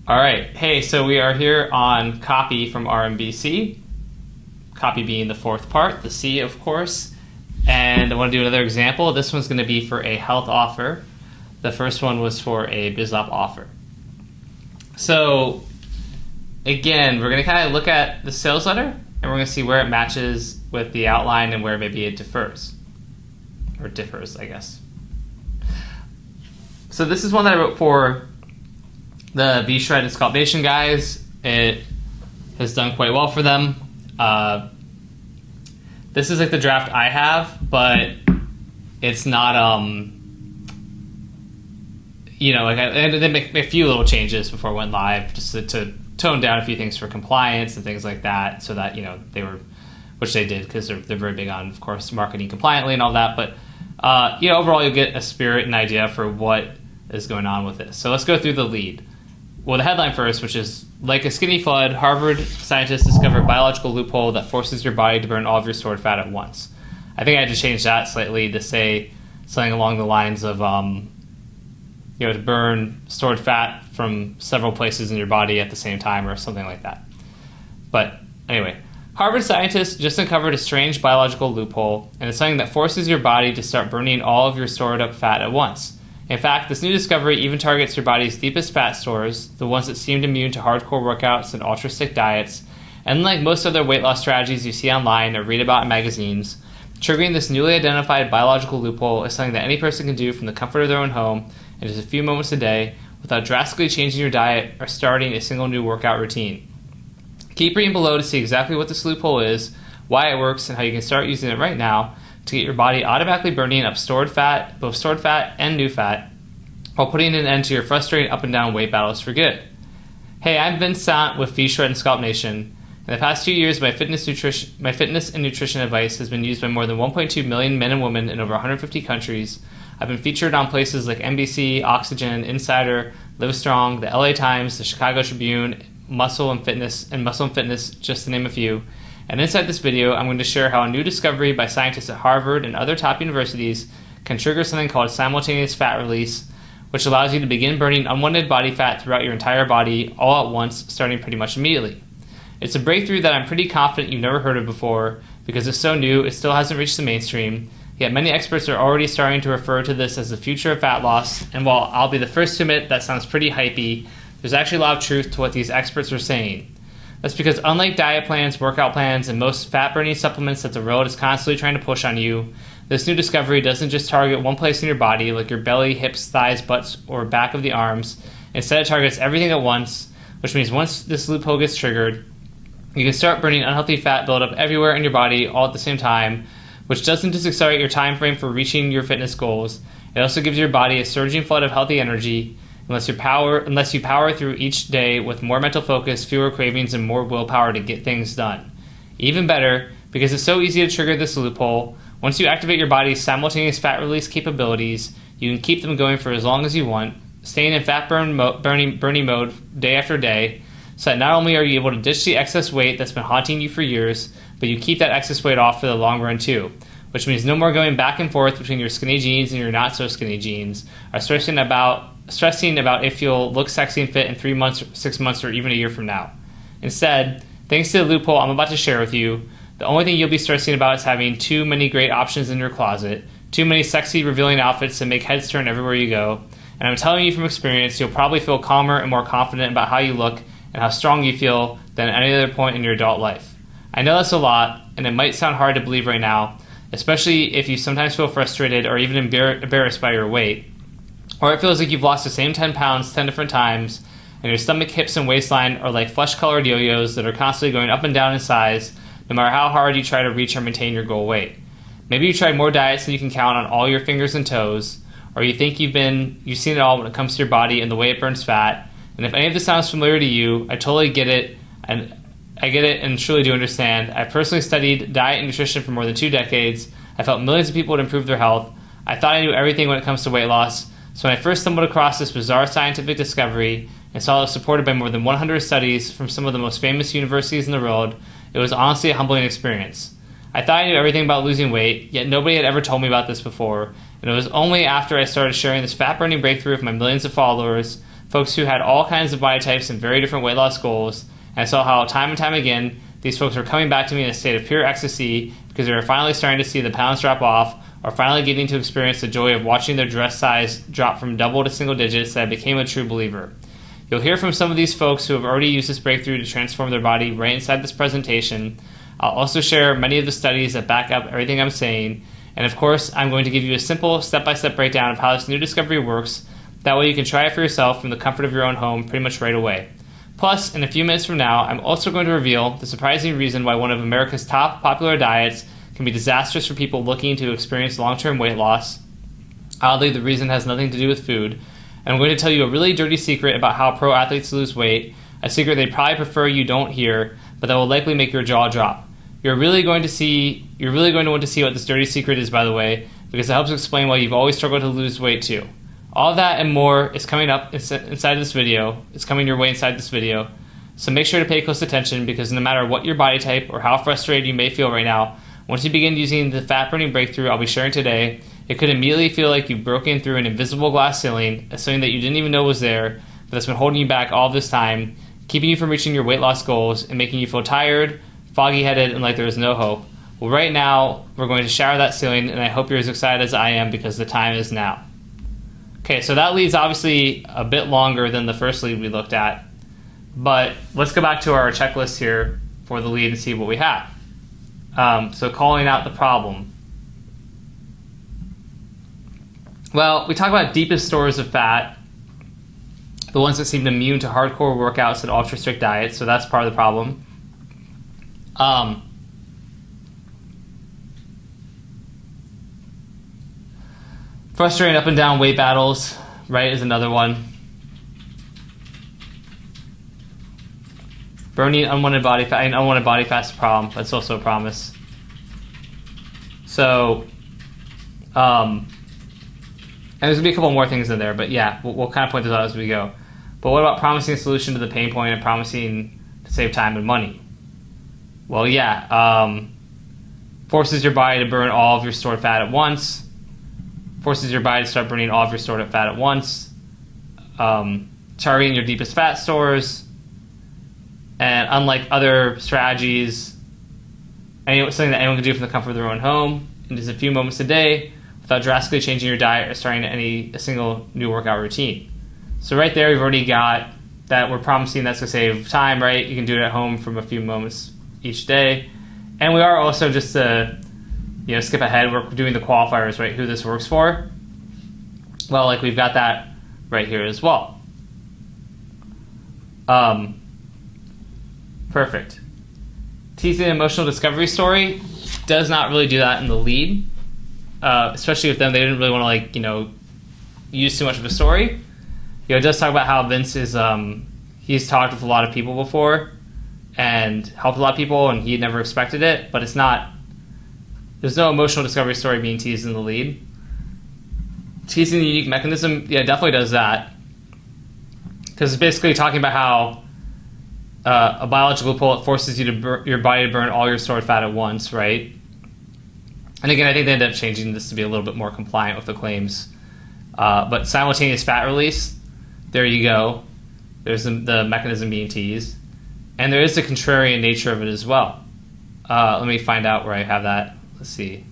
All right. Hey, so we are here on copy from RMBC. Copy being the fourth part, the C, of course. And I want to do another example. This one's going to be for a health offer. The first one was for a BizOp offer. So, again, we're going to kind of look at the sales letter, and we're going to see where it matches with the outline and where maybe it differs. Or differs, I guess. So this is one that I wrote for the V-Shred and Scalp Nation guys. It has done quite well for them. This is like the draft I have, but it's not, they make a few little changes before it went live just to tone down a few things for compliance and things like that, so that, which they did because they're very big on, of course, marketing compliantly and all that. But, overall you'll get a spirit and idea for what is going on with this. So let's go through the lead. Well, the headline first, which is, like a skinny flood, Harvard scientists discover a biological loophole that forces your body to burn all of your stored fat at once. I think I had to change that slightly to say something along the lines of, to burn stored fat from several places in your body at the same time or something like that. But anyway, Harvard scientists just uncovered a strange biological loophole, and it's something that forces your body to start burning all of your stored up fat at once. In fact, this new discovery even targets your body's deepest fat stores, the ones that seemed immune to hardcore workouts and ultra-strict diets, and unlike most other weight loss strategies you see online or read about in magazines, triggering this newly identified biological loophole is something that any person can do from the comfort of their own home in just a few moments a day without drastically changing your diet or starting a single new workout routine. Keep reading below to see exactly what this loophole is, why it works, and how you can start using it right now to get your body automatically burning up stored fat, both stored fat and new fat, while putting an end to your frustrating up and down weight battles for good. Hey, I'm Vince Sant with V-Shred and Scalp Nation. In the past 2 years, my fitness and nutrition advice has been used by more than 1.2 million men and women in over 150 countries. I've been featured on places like NBC, Oxygen, Insider, Livestrong, the LA Times, the Chicago Tribune, Muscle and Fitness, just to name a few. And inside this video, I'm going to share how a new discovery by scientists at Harvard and other top universities can trigger something called simultaneous fat release, which allows you to begin burning unwanted body fat throughout your entire body all at once, starting pretty much immediately. It's a breakthrough that I'm pretty confident you've never heard of before, because it's so new, it still hasn't reached the mainstream, yet many experts are already starting to refer to this as the future of fat loss, and while I'll be the first to admit that sounds pretty hypey, there's actually a lot of truth to what these experts are saying. That's because unlike diet plans, workout plans, and most fat-burning supplements that the world is constantly trying to push on you, this new discovery doesn't just target one place in your body, like your belly, hips, thighs, butts, or back of the arms. Instead, it targets everything at once, which means once this loophole gets triggered, you can start burning unhealthy fat buildup everywhere in your body all at the same time, which doesn't just accelerate your time frame for reaching your fitness goals, it also gives your body a surging flood of healthy energy, unless you power through each day with more mental focus, fewer cravings, and more willpower to get things done. Even better, because it's so easy to trigger this loophole, once you activate your body's simultaneous fat release capabilities, you can keep them going for as long as you want, staying in fat burning mode day after day, so that not only are you able to ditch the excess weight that's been haunting you for years, but you keep that excess weight off for the long run too, which means no more going back and forth between your skinny jeans and your not so skinny jeans, or stressing about if you'll look sexy and fit in 3 months, 6 months, or even a year from now. Instead, thanks to the loophole I'm about to share with you, the only thing you'll be stressing about is having too many great options in your closet, too many sexy, revealing outfits that make heads turn everywhere you go, and I'm telling you from experience, you'll probably feel calmer and more confident about how you look and how strong you feel than at any other point in your adult life. I know that's a lot, and it might sound hard to believe right now, especially if you sometimes feel frustrated or even embarrassed by your weight, or it feels like you've lost the same 10 pounds 10 different times, and your stomach, hips, and waistline are like flesh-colored yo-yos that are constantly going up and down in size, no matter how hard you try to reach or maintain your goal weight. Maybe you tried more diets than you can count on all your fingers and toes, or you think you've seen it all when it comes to your body and the way it burns fat, and if any of this sounds familiar to you, I totally get it, and I get it and truly do understand. I've personally studied diet and nutrition for more than 2 decades. I've helped millions of people to improve their health. I thought I knew everything when it comes to weight loss, so when I first stumbled across this bizarre scientific discovery and saw it was supported by more than 100 studies from some of the most famous universities in the world, it was honestly a humbling experience. I thought I knew everything about losing weight, yet nobody had ever told me about this before, and it was only after I started sharing this fat-burning breakthrough with my millions of followers folks who had all kinds of body types and very different weight loss goals, and I saw how time and time again these folks were coming back to me in a state of pure ecstasy because they were finally starting to see the pounds drop off, or finally getting to experience the joy of watching their dress size drop from double to single digits, that I became a true believer. You'll hear from some of these folks who have already used this breakthrough to transform their body right inside this presentation. I'll also share many of the studies that back up everything I'm saying, and of course, I'm going to give you a simple step-by-step breakdown of how this new discovery works. That way you can try it for yourself from the comfort of your own home pretty much right away. Plus, in a few minutes from now, I'm also going to reveal the surprising reason why one of America's top popular diets can be disastrous for people looking to experience long-term weight loss. Oddly, the reason has nothing to do with food. And I'm going to tell you a really dirty secret about how pro athletes lose weight, a secret they probably prefer you don't hear, but that will likely make your jaw drop. You're really going to want to see what this dirty secret is, by the way, because it helps explain why you've always struggled to lose weight too. All of that and more is coming up inside this video. It's coming your way inside this video. So make sure to pay close attention, because no matter what your body type or how frustrated you may feel right now, once you begin using the fat burning breakthrough I'll be sharing today, it could immediately feel like you've broken through an invisible glass ceiling, a ceiling that you didn't even know was there, but that's been holding you back all of this time, keeping you from reaching your weight loss goals and making you feel tired, foggy-headed, and like there is no hope. Well, right now, we're going to shatter that ceiling, and I hope you're as excited as I am, because the time is now. Okay, so that lead's obviously a bit longer than the first lead we looked at, but let's go back to our checklist here for the lead and see what we have. So calling out the problem. Well, we talk about deepest stores of fat, the ones that seem immune to hardcore workouts and ultra strict diets, so that's part of the problem. Frustrating up and down weight battles, right, is another one. Burning unwanted body fat, and unwanted body fat's a problem. That's also a promise. So, and there's gonna be a couple more things in there, but yeah, we'll kind of point those out as we go. But what about promising a solution to the pain point and promising to save time and money? Well, yeah, forces your body to burn all of your stored fat at once. Forces your body to start burning all of your stored fat at once. Targeting your deepest fat stores. And unlike other strategies, something that anyone can do from the comfort of their own home in just a few moments a day without drastically changing your diet or starting a single new workout routine. So right there, we've already got that we're promising that's going to save time, right? You can do it at home from a few moments each day. And we are also, just to skip ahead, we're doing the qualifiers, right? Who this works for. Well, like, we've got that right here as well. Perfect. Teasing an emotional discovery story does not really do that in the lead, especially with them. They didn't really want to use too much of a story. It does talk about how Vince is he's talked with a lot of people before and helped a lot of people, and he had never expected it. But there's no emotional discovery story being teased in the lead. Teasing the unique mechanism, yeah, definitely does that, because it's basically talking about how a biological pull, it forces you to your body to burn all your stored fat at once, right? And again, I think they ended up changing this to be a little bit more compliant with the claims. But simultaneous fat release, there you go. There's the mechanism being teased. And there is the contrarian nature of it as well. Let me find out where I have that. Let's see.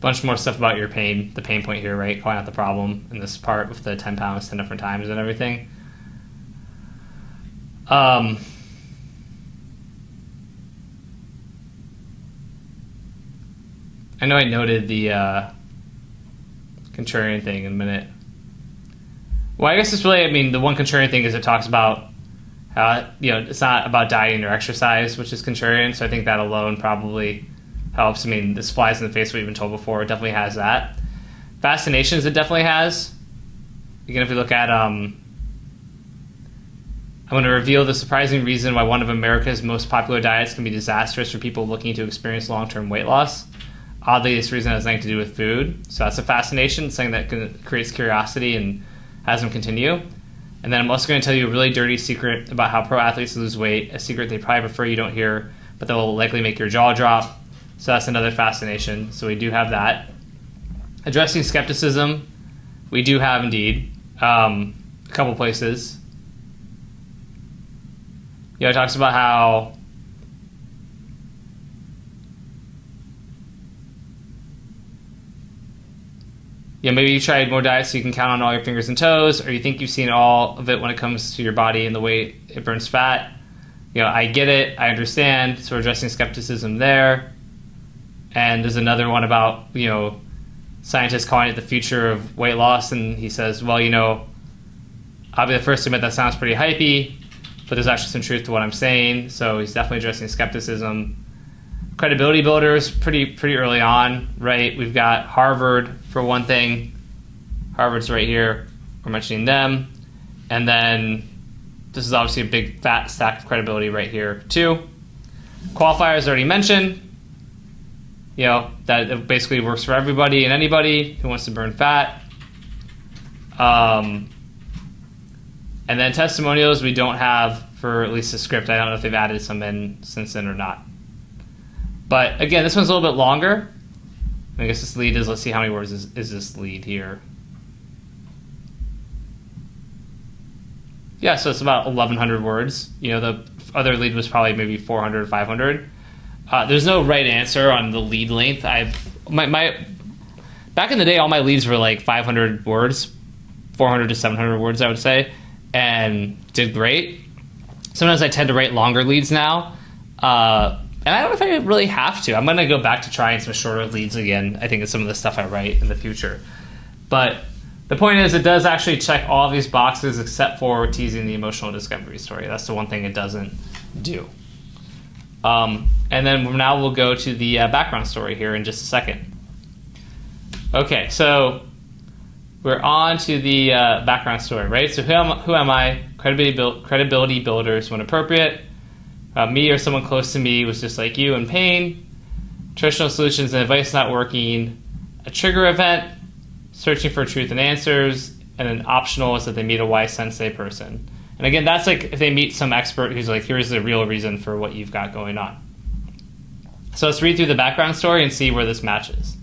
Bunch more stuff about your pain, the pain point here, right? Calling out the problem in this part with the 10 pounds 10 different times and everything. I know I noted the contrarian thing in a minute. Well, I guess it's really, the one contrarian thing is it talks about how, it's not about dieting or exercise, which is contrarian, so I think that alone probably helps. This flies in the face of what we've been told before. It definitely has that. Fascinations, it definitely has. Again, if we look at, I'm going to reveal the surprising reason why one of America's most popular diets can be disastrous for people looking to experience long-term weight loss. Oddly, this reason has nothing to do with food. So that's a fascination, something that creates curiosity and has them continue. And then I'm also going to tell you a really dirty secret about how pro athletes lose weight, a secret they probably prefer you don't hear, but that will likely make your jaw drop. So that's another fascination. So we do have that. Addressing skepticism, we do have indeed a couple places. It talks about how maybe you tried more diets so you can count on all your fingers and toes, or you think you've seen all of it when it comes to your body and the way it burns fat. I get it, I understand, so we're addressing skepticism there. And there's another one about, scientists calling it the future of weight loss, and he says, well, I'll be the first to admit that sounds pretty hypey, but there's actually some truth to what I'm saying, so he's definitely addressing skepticism. Credibility builders, pretty early on, right? We've got Harvard, for one thing. Harvard's right here. We're mentioning them. And then this is obviously a big fat stack of credibility right here, too. Qualifiers already mentioned. That it basically works for everybody and anybody who wants to burn fat. And then testimonials we don't have for at least the script. I don't know if they've added some in since then or not. But again, this one's a little bit longer. I guess this lead is, let's see how many words is this lead here. Yeah, so it's about 1,100 words. The other lead was probably maybe 400 or 500. There's no right answer on the lead length. Back in the day, all my leads were like 500 words, 400 to 700 words, I would say, and did great. Sometimes I tend to write longer leads now, and I don't know if I really have to. I'm going to go back to trying some shorter leads again. I think it's some of the stuff I write in the future. But the point is, it does actually check all of these boxes except for teasing the emotional discovery story. That's the one thing it doesn't do. And then now we'll go to the background story here in just a second. Okay, so we're on to the background story, right? So who am I? Credibility builders when appropriate. Me or someone close to me was just like you in pain. Traditional solutions and advice not working. A trigger event. Searching for truth and answers. And an optional is that they meet a wise sensei person. And again, that's like if they meet some expert who's like, here's the real reason for what you've got going on. So let's read through the background story and see where this matches.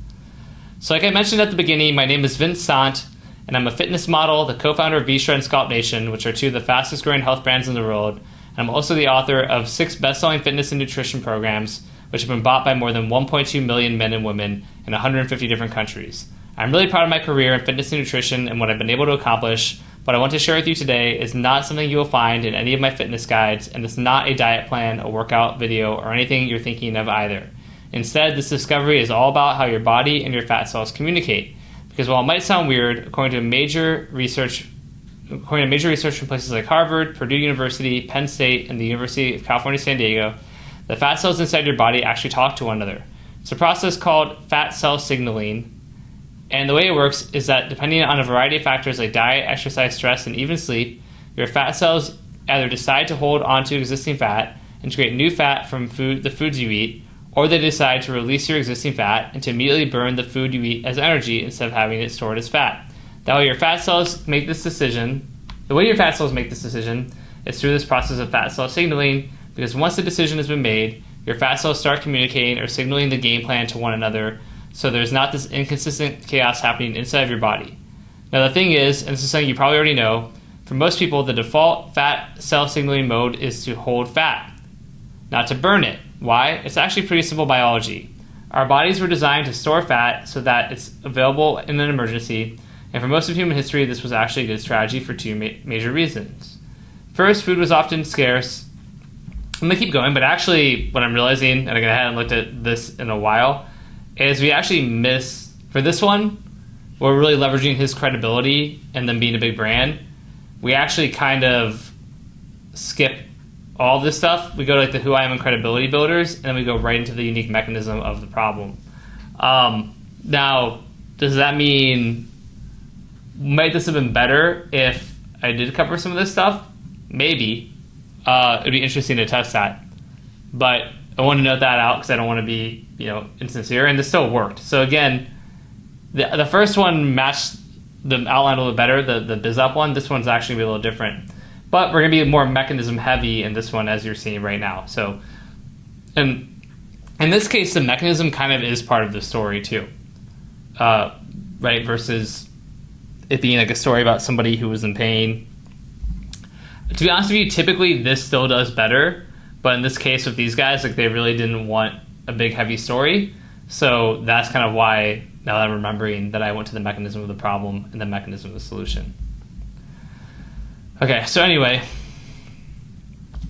So like I mentioned at the beginning, my name is Vince Sant, and I'm a fitness model, the co-founder of V-Shred and Scalp Nation, which are two of the fastest growing health brands in the world. And I'm also the author of 6 best-selling fitness and nutrition programs, which have been bought by more than 1.2 million men and women in 150 different countries. I'm really proud of my career in fitness and nutrition and what I've been able to accomplish. What I want to share with you today is not something you will find in any of my fitness guides, and it's not a diet plan, a workout video, or anything you're thinking of either. Instead, this discovery is all about how your body and your fat cells communicate. Because while it might sound weird, according to major research from places like Harvard, Purdue University, Penn State, and the University of California, San Diego, the fat cells inside your body actually talk to one another. It's a process called fat cell signaling. And the way it works is that depending on a variety of factors like diet, exercise, stress, and even sleep, your fat cells either decide to hold onto existing fat and to create new fat from the foods you eat, or they decide to release your existing fat and to immediately burn the food you eat as energy instead of having it stored as fat. That way your fat cells make this decision. The way your fat cells make this decision is through this process of fat cell signaling, because once the decision has been made, your fat cells start communicating or signaling the game plan to one another, so there's not this inconsistent chaos happening inside of your body. Now the thing is, and this is something you probably already know, for most people the default fat cell signaling mode is to hold fat, not to burn it. Why? It's actually pretty simple biology. Our bodies were designed to store fat so that it's available in an emergency, and for most of human history this was actually a good strategy for two major reasons. First, food was often scarce. I'm going to keep going, but actually what I'm realizing, and I haven't looked at this in a while, is we actually miss, for this one, we're really leveraging his credibility and them being a big brand. We actually kind of skip all this stuff. We go to like the who I am and credibility builders, and then we go right into the unique mechanism of the problem. Now, does that mean, might this have been better if I did cover some of this stuff? Maybe. It'd be interesting to test that. But I want to note that out because I don't want to be, insincere, and this still worked. So again, the first one matched the outline a little better, the BizUp one. This one's actually gonna be a little different, but we're gonna be more mechanism heavy in this one, as you're seeing right now. So, and in this case, the mechanism kind of is part of the story too, right? Versus it being like a story about somebody who was in pain. To be honest with you, typically this still does better, but in this case with these guys, like they really didn't want a big heavy story. So that's kind of why, now that I'm remembering, that I went to the mechanism of the problem and the mechanism of the solution. Okay, so anyway,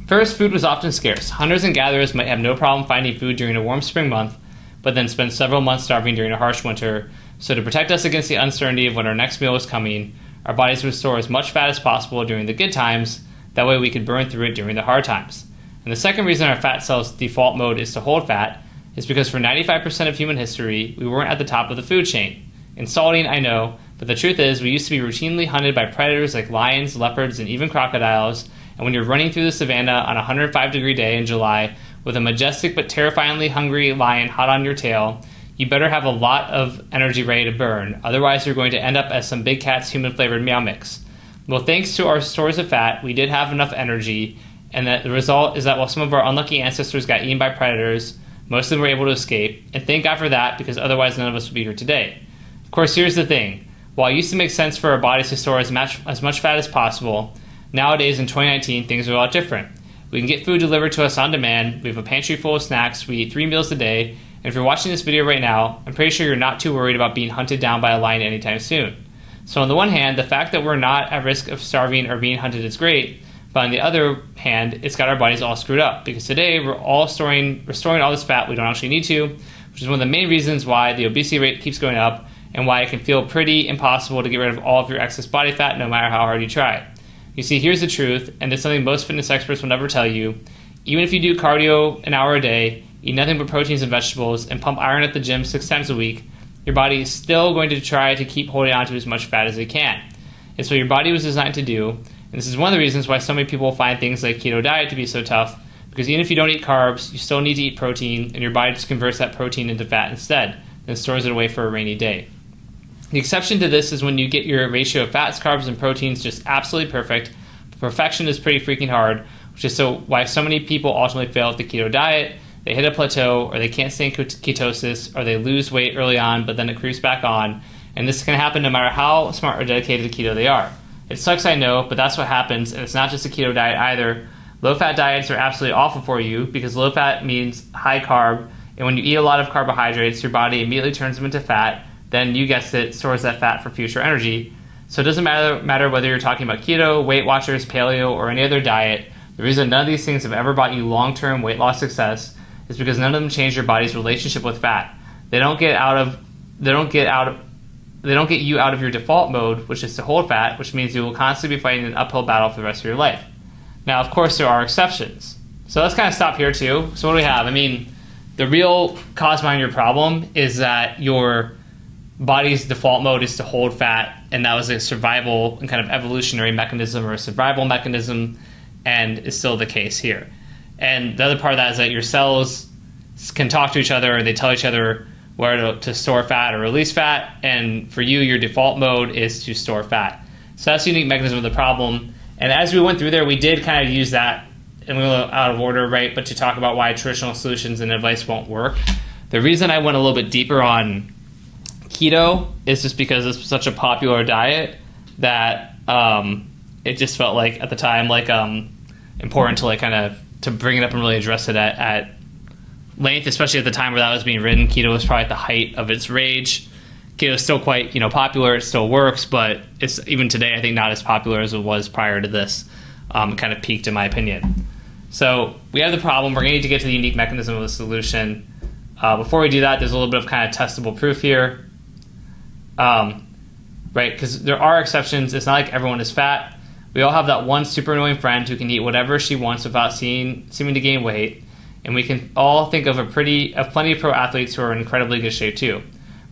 first, food was often scarce. Hunters and gatherers might have no problem finding food during a warm spring month, but then spend several months starving during a harsh winter. So to protect us against the uncertainty of when our next meal was coming, our bodies would store as much fat as possible during the good times. That way we could burn through it during the hard times. And the second reason our fat cells' default mode is to hold fat is because for 95% of human history, we weren't at the top of the food chain. Insulting, I know, but the truth is we used to be routinely hunted by predators like lions, leopards, and even crocodiles. And when you're running through the savannah on a 105-degree day in July with a majestic but terrifyingly hungry lion hot on your tail, you better have a lot of energy ready to burn. Otherwise, you're going to end up as some big cat's human-flavored meow mix. Well, thanks to our stores of fat, we did have enough energy, and that the result is that while some of our unlucky ancestors got eaten by predators, most of them were able to escape, and thank God for that, because otherwise none of us would be here today. Of course, here's the thing. While it used to make sense for our bodies to store as much fat as possible, nowadays in 2019, things are a lot different. We can get food delivered to us on demand, we have a pantry full of snacks, we eat 3 meals a day, and if you're watching this video right now, I'm pretty sure you're not too worried about being hunted down by a lion anytime soon. So on the one hand, the fact that we're not at risk of starving or being hunted is great, but on the other hand, it's got our bodies all screwed up, because today we're storing all this fat we don't actually need to, which is one of the main reasons why the obesity rate keeps going up and why it can feel pretty impossible to get rid of all of your excess body fat no matter how hard you try. You see, here's the truth, and it's something most fitness experts will never tell you. Even if you do cardio an hour a day, eat nothing but proteins and vegetables, and pump iron at the gym 6 times a week, your body is still going to try to keep holding on to as much fat as it can. It's what your body was designed to do, and this is one of the reasons why so many people find things like keto diet to be so tough, because even if you don't eat carbs, you still need to eat protein, and your body just converts that protein into fat instead, and stores it away for a rainy day. The exception to this is when you get your ratio of fats, carbs, and proteins just absolutely perfect. Perfection is pretty freaking hard, which is why so many people ultimately fail with the keto diet. They hit a plateau, or they can't stay in ketosis, or they lose weight early on, but then it creeps back on. And this can happen no matter how smart or dedicated to keto they are. It sucks, I know, but that's what happens, and it's not just a keto diet either. Low-fat diets are absolutely awful for you, because low-fat means high carb, and when you eat a lot of carbohydrates, your body immediately turns them into fat, then you guessed it, stores that fat for future energy. So it doesn't matter whether you're talking about keto, Weight Watchers, paleo, or any other diet. The reason none of these things have ever brought you long-term weight loss success is because none of them change your body's relationship with fat. They don't get you out of your default mode, which is to hold fat, which means you will constantly be fighting an uphill battle for the rest of your life. Now, of course, there are exceptions. So let's kind of stop here too. So what do we have? I mean, the real cause behind your problem is that your body's default mode is to hold fat, and that was a survival and kind of evolutionary mechanism or a survival mechanism, and is still the case here. And the other part of that is that your cells can talk to each other, or they tell each other where to store fat or release fat, and for you, your default mode is to store fat. So that's the unique mechanism of the problem. And as we went through there, we did kind of use that, and we were a little out of order, right? But to talk about why traditional solutions and advice won't work. The reason I went a little bit deeper on keto is just because it's such a popular diet that it just felt like at the time important to bring it up and really address it at length, especially at the time where that was being written. Keto was probably at the height of its rage. Keto is still quite popular. It still works, but it's even today I think not as popular as it was prior to this. It kind of peaked in my opinion. So we have the problem. We're going to need to get to the unique mechanism of the solution. Before we do that, there's a little bit of kind of testable proof here. Right, because there are exceptions. It's not like everyone is fat. We all have that one super annoying friend who can eat whatever she wants without seeming to gain weight, and we can all think of plenty of pro athletes who are in incredibly good shape too.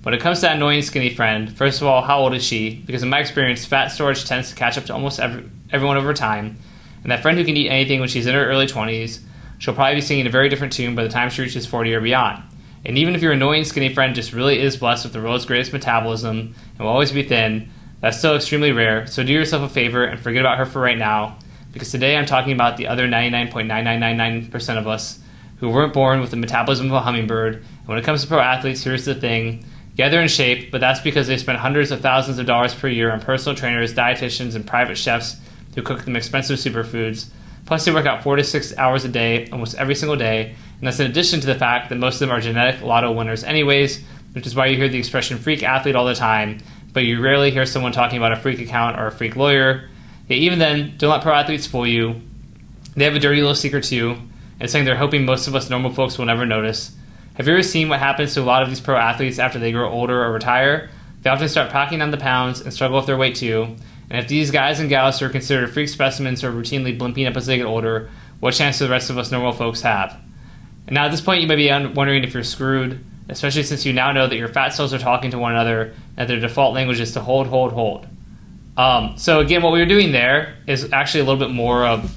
When it comes to that annoying skinny friend, first of all, how old is she? Because in my experience, fat storage tends to catch up to almost everyone over time, and that friend who can eat anything when she's in her early 20s, she'll probably be singing a very different tune by the time she reaches 40 or beyond. And even if your annoying skinny friend just really is blessed with the world's greatest metabolism and will always be thin, That's still extremely rare, so do yourself a favor and forget about her for right now, because today I'm talking about the other 99.9999% of us who weren't born with the metabolism of a hummingbird. And when it comes to pro athletes, here's the thing. Yeah, they're in shape, but that's because they spend hundreds of thousands of dollars per year on personal trainers, dietitians, and private chefs who cook them expensive superfoods. Plus, they work out 4 to 6 hours a day, almost every single day. And that's in addition to the fact that most of them are genetic lotto winners anyways, which is why you hear the expression freak athlete all the time, but you rarely hear someone talking about a freak account or a freak lawyer. Yeah, even then, don't let pro athletes fool you. They have a dirty little secret too, and saying they're hoping most of us normal folks will never notice. Have you ever seen what happens to a lot of these pro athletes after they grow older or retire? They often start packing on the pounds and struggle with their weight too. And if these guys and gals who are considered freak specimens are routinely blimping up as they get older, what chance do the rest of us normal folks have? And now at this point you may be wondering if you're screwed, especially since you now know that your fat cells are talking to one another and that their default language is to hold, hold, hold. So again, what we were doing there is actually a little bit more of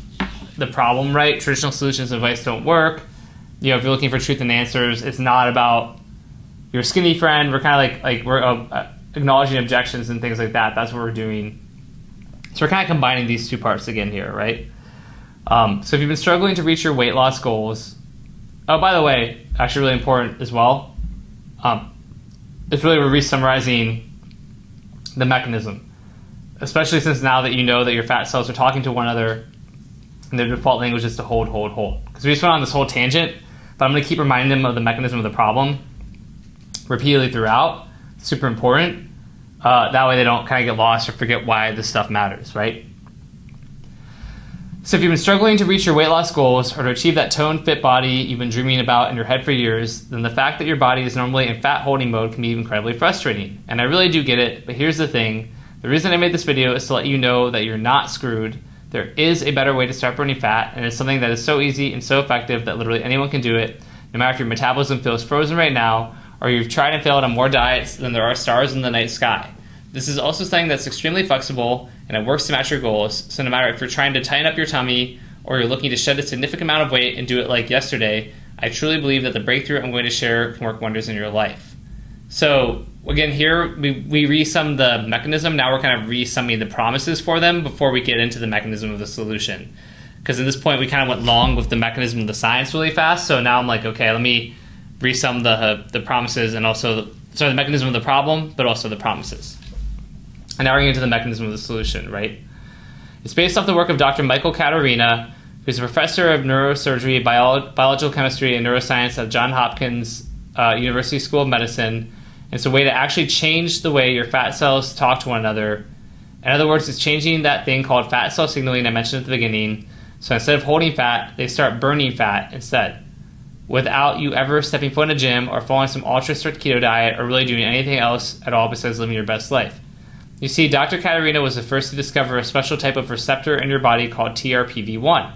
the problem, right? Traditional solutions and advice don't work. You know, if you're looking for truth and answers, it's not about your skinny friend. We're kind of like we're acknowledging objections and things like that. That's what we're doing. So we're kind of combining these two parts again here, right? So if you've been struggling to reach your weight loss goals, oh, by the way, actually really important as well, it's really we're re-summarizing the mechanism, especially since now that you know that your fat cells are talking to one another and their default language is to hold, hold, hold. Because we just went on this whole tangent, but I'm going to keep reminding them of the mechanism of the problem repeatedly throughout. Super important. That way they don't kind of get lost or forget why this stuff matters, right? So if you've been struggling to reach your weight loss goals or to achieve that toned, fit body you've been dreaming about in your head for years, then the fact that your body is normally in fat holding mode can be incredibly frustrating. And I really do get it, but here's the thing. The reason I made this video is to let you know that you're not screwed. There is a better way to start burning fat, and it's something that is so easy and so effective that literally anyone can do it, no matter if your metabolism feels frozen right now or you've tried and failed on more diets than there are stars in the night sky. This is also something that's extremely flexible and it works to match your goals, so no matter if you're trying to tighten up your tummy or you're looking to shed a significant amount of weight and do it like yesterday, I truly believe that the breakthrough I'm going to share can work wonders in your life. So again, here we re-sum the mechanism. Now we're kind of re-summing the promises for them before we get into the mechanism of the solution. Because at this point we kind of went long with the mechanism of the science really fast, so now I'm like, okay, let me re-sum the promises and also the mechanism of the problem, but also the promises. And now we're getting into the mechanism of the solution, right? It's based off the work of Dr. Michael Caterina, who's a professor of neurosurgery, biological chemistry, and neuroscience at Johns Hopkins University School of Medicine. And it's a way to actually change the way your fat cells talk to one another. In other words, it's changing that thing called fat cell signaling I mentioned at the beginning. So instead of holding fat, they start burning fat instead, without you ever stepping foot in a gym or following some ultra strict keto diet or really doing anything else at all besides living your best life. You see, Dr. Caterina was the first to discover a special type of receptor in your body called TRPV1.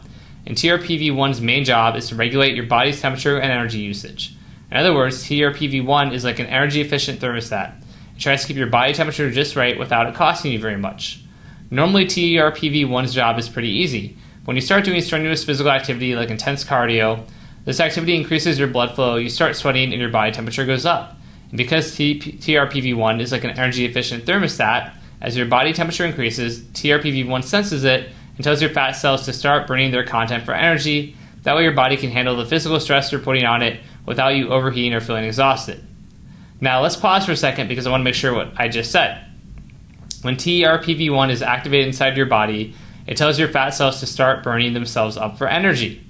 And TRPV1's main job is to regulate your body's temperature and energy usage. In other words, TRPV1 is like an energy-efficient thermostat. It tries to keep your body temperature just right without it costing you very much. Normally, TRPV1's job is pretty easy. When you start doing strenuous physical activity like intense cardio, this activity increases your blood flow, you start sweating, and your body temperature goes up. And because TRPV1 is like an energy-efficient thermostat, as your body temperature increases, TRPV1 senses it and tells your fat cells to start burning their content for energy. That way your body can handle the physical stress you're putting on it without you overheating or feeling exhausted. Now let's pause for a second because I want to make sure what I just said. When TRPV1 is activated inside your body, it tells your fat cells to start burning themselves up for energy.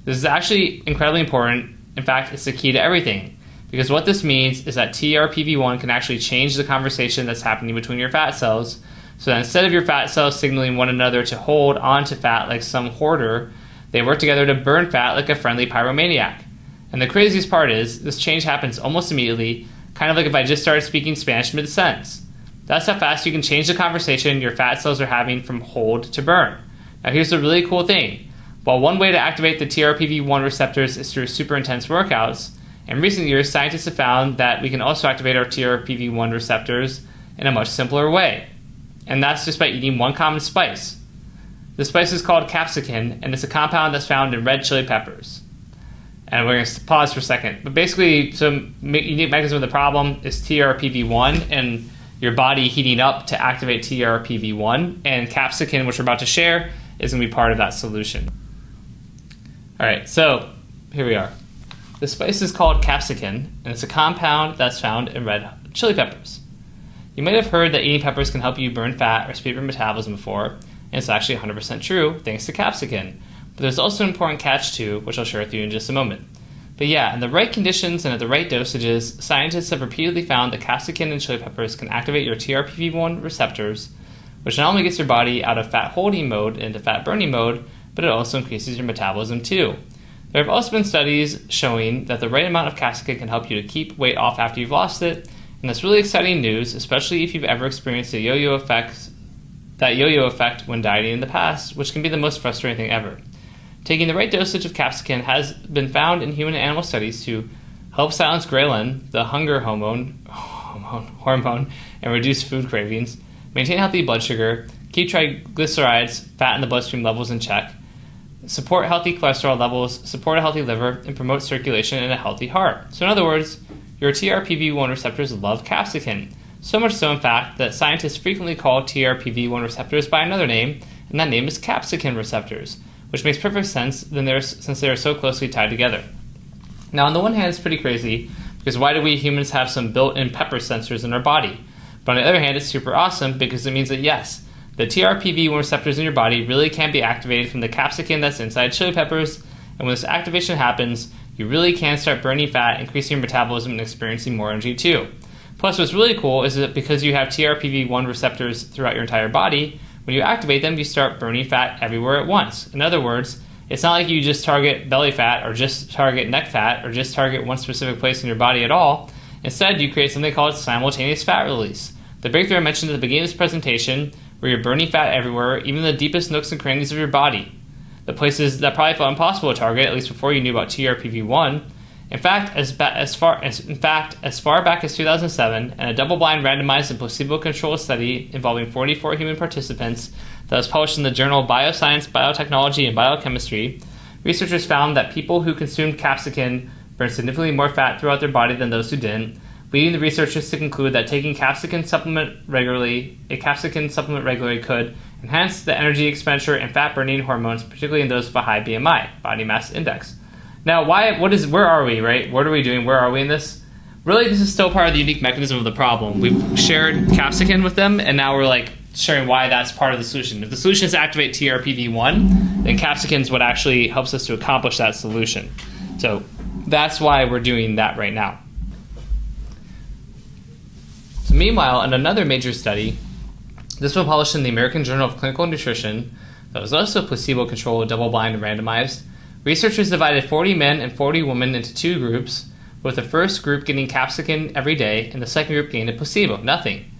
This is actually incredibly important. In fact, it's the key to everything. Because what this means is that TRPV1 can actually change the conversation that's happening between your fat cells, so that instead of your fat cells signaling one another to hold on to fat like some hoarder, they work together to burn fat like a friendly pyromaniac. And the craziest part is, this change happens almost immediately, kind of like if I just started speaking Spanish mid-sentence. That's how fast you can change the conversation your fat cells are having from hold to burn. Now here's the really cool thing. While one way to activate the TRPV1 receptors is through super intense workouts, in recent years, scientists have found that we can also activate our TRPV1 receptors in a much simpler way. And that's just by eating one common spice. The spice is called capsicum, and it's a compound that's found in red chili peppers. And we're going to pause for a second. But basically, some unique mechanism of the problem is TRPV1, and your body heating up to activate TRPV1, and capsicum, which we're about to share, is going to be part of that solution. All right, so here we are. The spice is called capsicum, and it's a compound that's found in red chili peppers. You might have heard that eating peppers can help you burn fat or speed up your metabolism before, and it's actually 100% true thanks to capsicum. But there's also an important catch too, which I'll share with you in just a moment. But yeah, in the right conditions and at the right dosages, scientists have repeatedly found that capsicum and chili peppers can activate your TRPV1 receptors, which not only gets your body out of fat holding mode into fat burning mode, but it also increases your metabolism too. There have also been studies showing that the right amount of capsicum can help you to keep weight off after you've lost it, and that's really exciting news, especially if you've ever experienced a yo-yo effect when dieting in the past, which can be the most frustrating thing ever. Taking the right dosage of capsicum has been found in human and animal studies to help silence ghrelin, the hunger hormone, and reduce food cravings, maintain healthy blood sugar, keep triglycerides, fat in the bloodstream levels in check, support healthy cholesterol levels, support a healthy liver, and promote circulation and a healthy heart. So in other words, your TRPV1 receptors love capsicum. So much so, in fact, that scientists frequently call TRPV1 receptors by another name, and that name is capsicum receptors, which makes perfect sense since they are so closely tied together. Now, on the one hand, it's pretty crazy, because why do we humans have some built-in pepper sensors in our body? But on the other hand, it's super awesome because it means that yes, the TRPV1 receptors in your body really can be activated from the capsicum that's inside chili peppers, and when this activation happens, you really can start burning fat, increasing your metabolism, and experiencing more energy too. Plus, what's really cool is that because you have TRPV1 receptors throughout your entire body, when you activate them, you start burning fat everywhere at once. In other words, it's not like you just target belly fat or just target neck fat or just target one specific place in your body at all. Instead, you create something called simultaneous fat release. The breakthrough I mentioned at the beginning of this presentation, where you're burning fat everywhere, even in the deepest nooks and crannies of your body. The places that probably felt impossible to target, at least before you knew about TRPV1. In fact, as far back as 2007, in a double-blind randomized and placebo-controlled study involving 44 human participants that was published in the journal Bioscience, Biotechnology, and Biochemistry, researchers found that people who consumed capsicum burned significantly more fat throughout their body than those who didn't, leading the researchers to conclude that taking a capsicum supplement regularly could enhance the energy expenditure and fat-burning hormones, particularly in those with a high BMI, body mass index. Now, where are we, right? What are we doing? Where are we in this? Really, this is still part of the unique mechanism of the problem. We've shared capsicum with them, and now we're sharing why that's part of the solution. If the solution is to activate TRPV1, then capsicum is what actually helps us to accomplish that solution. So that's why we're doing that right now. So meanwhile, in another major study, this was published in the American Journal of Clinical Nutrition, that was also placebo-controlled, double-blind, and randomized. Researchers divided 40 men and 40 women into two groups, with the first group getting capsicum every day and the second group getting a placebo, nothing.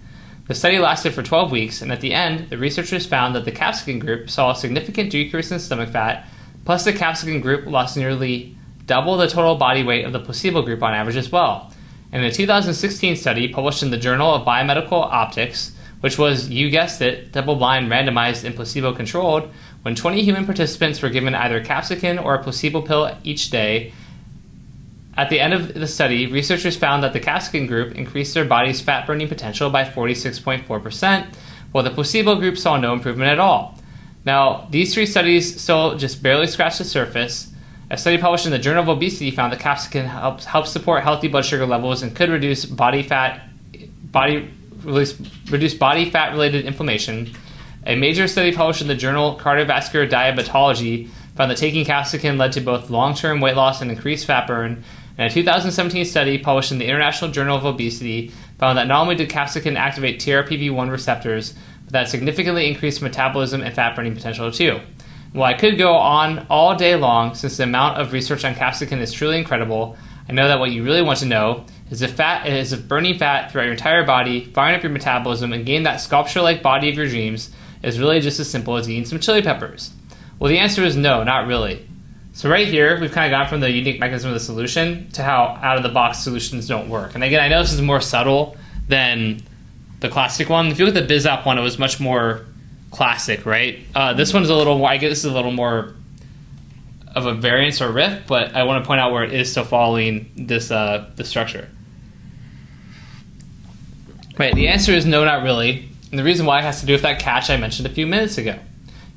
The study lasted for 12 weeks, and at the end, the researchers found that the capsicum group saw a significant decrease in stomach fat, plus the capsicum group lost nearly double the total body weight of the placebo group on average as well. In a 2016 study published in the Journal of Biomedical Optics, which was, you guessed it, double-blind, randomized, and placebo-controlled, when 20 human participants were given either capsicum or a placebo pill each day. At the end of the study, researchers found that the capsicum group increased their body's fat-burning potential by 46.4%, while the placebo group saw no improvement at all. Now, these three studies still just barely scratch the surface. A study published in the Journal of Obesity found that capsicum helps support healthy blood sugar levels and could reduce body fat-related inflammation. A major study published in the journal Cardiovascular Diabetology found that taking capsicum led to both long-term weight loss and increased fat burn. And a 2017 study published in the International Journal of Obesity found that not only did capsicum activate TRPV1 receptors, but that significantly increased metabolism and fat-burning potential too. While I could go on all day long, since the amount of research on capsicum is truly incredible, I know that what you really want to know is if burning fat throughout your entire body, firing up your metabolism, and getting that sculpture-like body of your dreams is really just as simple as eating some chili peppers. Well, the answer is no, not really. So right here, we've kind of gone from the unique mechanism of the solution to how out-of-the-box solutions don't work. And again, I know this is more subtle than the classic one. If you look at the BizApp one, it was much more classic, right? This one's a little more, I guess this is a little more of a variance or riff, but I want to point out where it is still following this the structure. Right, the answer is no, not really. And the reason why has to do with that catch I mentioned a few minutes ago.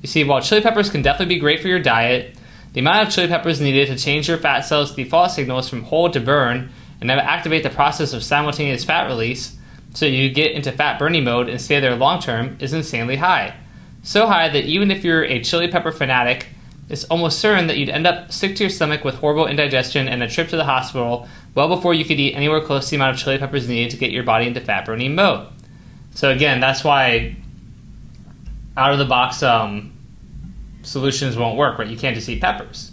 You see, while chili peppers can definitely be great for your diet, the amount of chili peppers needed to change your fat cells' default signals from hold to burn and then activate the process of simultaneous fat release so you get into fat burning mode and stay there long term is insanely high. So high that even if you're a chili pepper fanatic, it's almost certain that you'd end up sick to your stomach with horrible indigestion and a trip to the hospital well before you could eat anywhere close to the amount of chili peppers needed to get your body into fat burning mode. So again, that's why out of the box solutions won't work, right? You can't just eat peppers.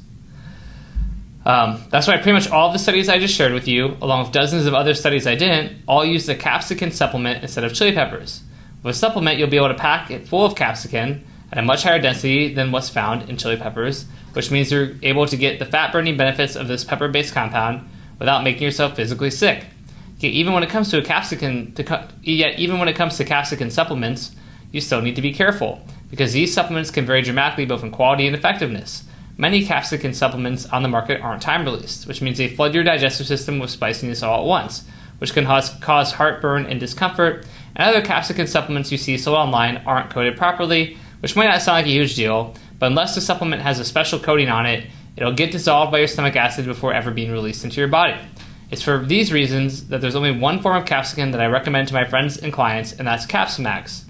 That's why pretty much all of the studies I just shared with you, along with dozens of other studies I didn't, all use the capsicum supplement instead of chili peppers. With a supplement, you'll be able to pack it full of capsicum at a much higher density than what's found in chili peppers, which means you're able to get the fat-burning benefits of this pepper-based compound without making yourself physically sick. Yet even when it comes to capsicum supplements, you still need to be careful, because these supplements can vary dramatically both in quality and effectiveness. Many capsicum supplements on the market aren't time-released, which means they flood your digestive system with spiciness all at once, which can cause heartburn and discomfort, and other capsicum supplements you see sold online aren't coated properly, which might not sound like a huge deal, but unless the supplement has a special coating on it, it'll get dissolved by your stomach acid before ever being released into your body. It's for these reasons that there's only one form of capsicum that I recommend to my friends and clients, and that's Capsimax.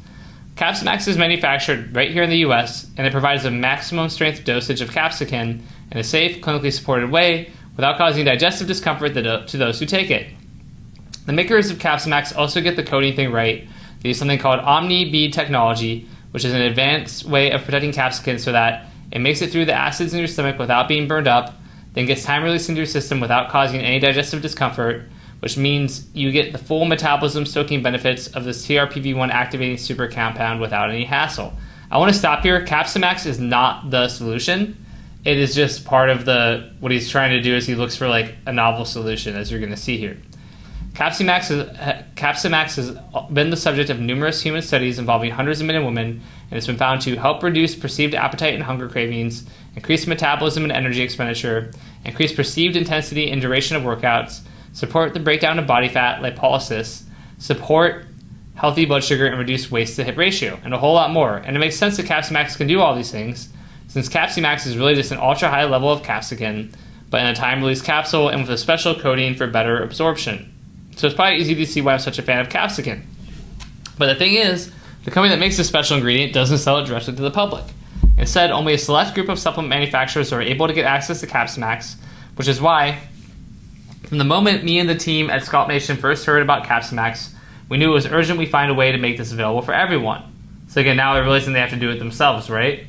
Capsimax is manufactured right here in the US, and it provides a maximum strength dosage of capsicum in a safe, clinically supported way without causing digestive discomfort to those who take it. The makers of Capsimax also get the coating thing right. They use something called Omni Bead technology, which is an advanced way of protecting capsicum so that it makes it through the acids in your stomach without being burned up, then gets time released into your system without causing any digestive discomfort, which means you get the full metabolism stoking benefits of this TRPV1 activating super compound without any hassle. I want to stop here. Capsimax is not the solution. It is just part of what he's trying to do is he looks for like a novel solution, as you're going to see here. Capsimax has been the subject of numerous human studies involving hundreds of men and women, and it's been found to help reduce perceived appetite and hunger cravings, increase metabolism and energy expenditure, increase perceived intensity and duration of workouts, support the breakdown of body fat, lipolysis, support healthy blood sugar, and reduce waist-to-hip ratio, and a whole lot more. And it makes sense that Capsimax can do all these things, since Capsimax is really just an ultra-high level of capsicum, but in a time-release capsule and with a special coating for better absorption. So it's probably easy to see why I'm such a fan of capsicum. But the thing is, the company that makes this special ingredient doesn't sell it directly to the public. Instead, only a select group of supplement manufacturers are able to get access to Capsimax, which is why, from the moment me and the team at Scalp Nation first heard about Capsimax, we knew it was urgent we find a way to make this available for everyone. So again, now they're realizing they have to do it themselves, right?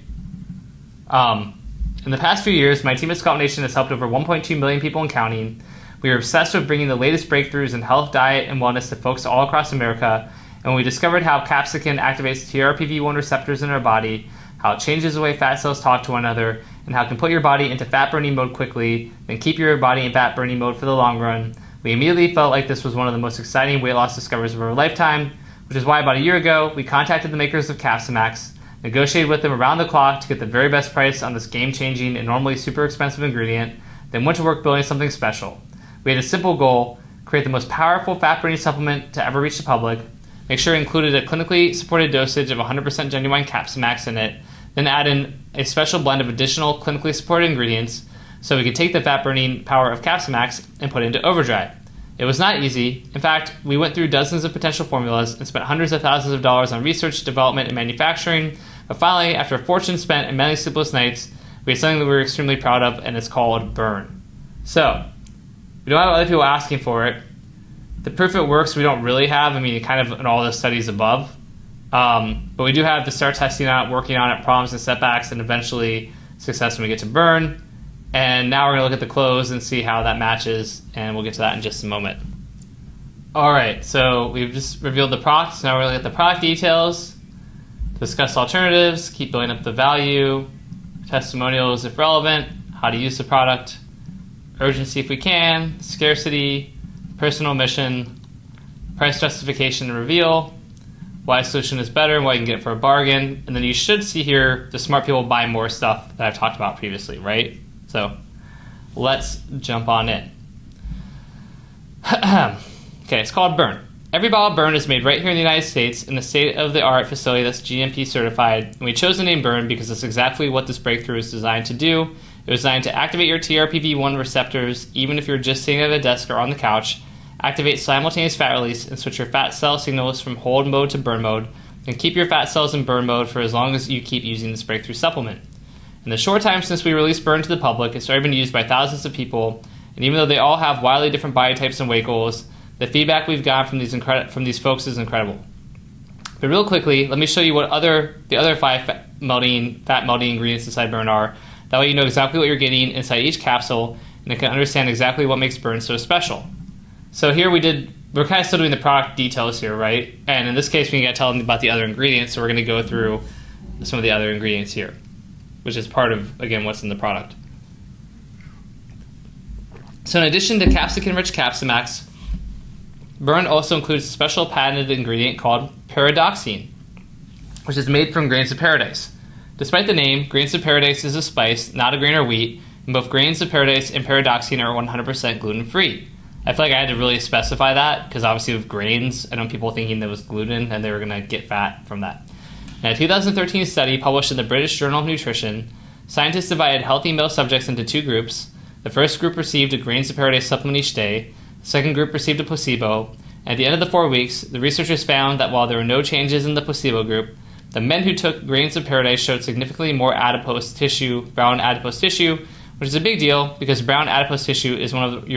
In the past few years, my team at Scalp Nation has helped over 1.2 million people and counting. We are obsessed with bringing the latest breakthroughs in health, diet, and wellness to folks all across America, and when we discovered how capsicum activates TRPV1 receptors in our body, how it changes the way fat cells talk to one another, and how it can put your body into fat-burning mode quickly, then keep your body in fat-burning mode for the long run, we immediately felt like this was one of the most exciting weight loss discoveries of our lifetime, which is why about a year ago, we contacted the makers of Capsimax, negotiated with them around the clock to get the very best price on this game-changing and normally super expensive ingredient, then went to work building something special. We had a simple goal: create the most powerful fat-burning supplement to ever reach the public, make sure it included a clinically supported dosage of 100% genuine Capsimax in it, then add in a special blend of additional clinically supported ingredients so we could take the fat-burning power of Capsimax and put it into overdrive. It was not easy. In fact, we went through dozens of potential formulas and spent hundreds of thousands of dollars on research, development, and manufacturing, but finally, after a fortune spent and many sleepless nights, we had something that we were extremely proud of, and it's called Burn. So, we don't have other people asking for it. The proof it works we don't really have. I mean, kind of in all the studies above. But we do have to start testing on it, working on it, problems and setbacks, and eventually success when we get to Burn. And now we're going to look at the close and see how that matches, and we'll get to that in just a moment. Alright, so we've just revealed the product, so now we're going to look at the product details, discuss alternatives, keep building up the value, testimonials if relevant, how to use the product, urgency if we can, scarcity, personal mission, price justification and reveal, why a solution is better and why you can get it for a bargain, and then you should see here the smart people buy more stuff that I've talked about previously, right? So let's jump on in. Okay, it's called Burn. Every bottle of Burn is made right here in the United States in a state-of-the-art facility that's GMP certified, and we chose the name Burn because that's exactly what this breakthrough is designed to do. It was designed to activate your TRPV1 receptors even if you're just sitting at a desk or on the couch, activate simultaneous fat release, and switch your fat cell signals from hold mode to burn mode, and keep your fat cells in burn mode for as long as you keep using this breakthrough supplement. In the short time since we released Burn to the public, it's already been used by thousands of people, and even though they all have wildly different body types and weight goals, the feedback we've got from these folks is incredible. But real quickly, let me show you what the other 5 fat melting ingredients inside Burn are. That way you know exactly what you're getting inside each capsule, and you can understand exactly what makes Burn so special. So here we're kind of still doing the product details here, right? And in this case, we can tell them about the other ingredients, so we're going to go through some of the other ingredients here, which is part of, again, what's in the product. So in addition to capsicum-rich Capsimax, Burn also includes a special patented ingredient called pyridoxine, which is made from grains of paradise. Despite the name, grains of paradise is a spice, not a grain or wheat, and both grains of paradise and pyridoxine are 100% gluten-free. I feel like I had to really specify that because obviously with grains, I know people thinking there was gluten and they were going to get fat from that. In a 2013 study published in the British Journal of Nutrition, scientists divided healthy male subjects into 2 groups. The first group received a grains of paradise supplement each day. The second group received a placebo. And at the end of the 4 weeks, the researchers found that while there were no changes in the placebo group, the men who took grains of paradise showed significantly more adipose tissue, brown adipose tissue, which is a big deal because brown adipose tissue is one of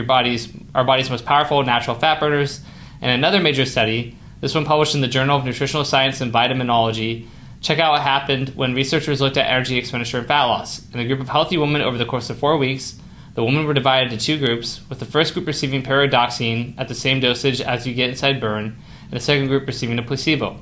our body's most powerful natural fat burners. And another major study, this one published in the Journal of Nutritional Science and Vitaminology, check out what happened when researchers looked at energy expenditure and fat loss. In a group of healthy women over the course of 4 weeks, the women were divided into 2 groups, with the first group receiving pyridoxine at the same dosage as you get inside Burn, and the second group receiving a placebo.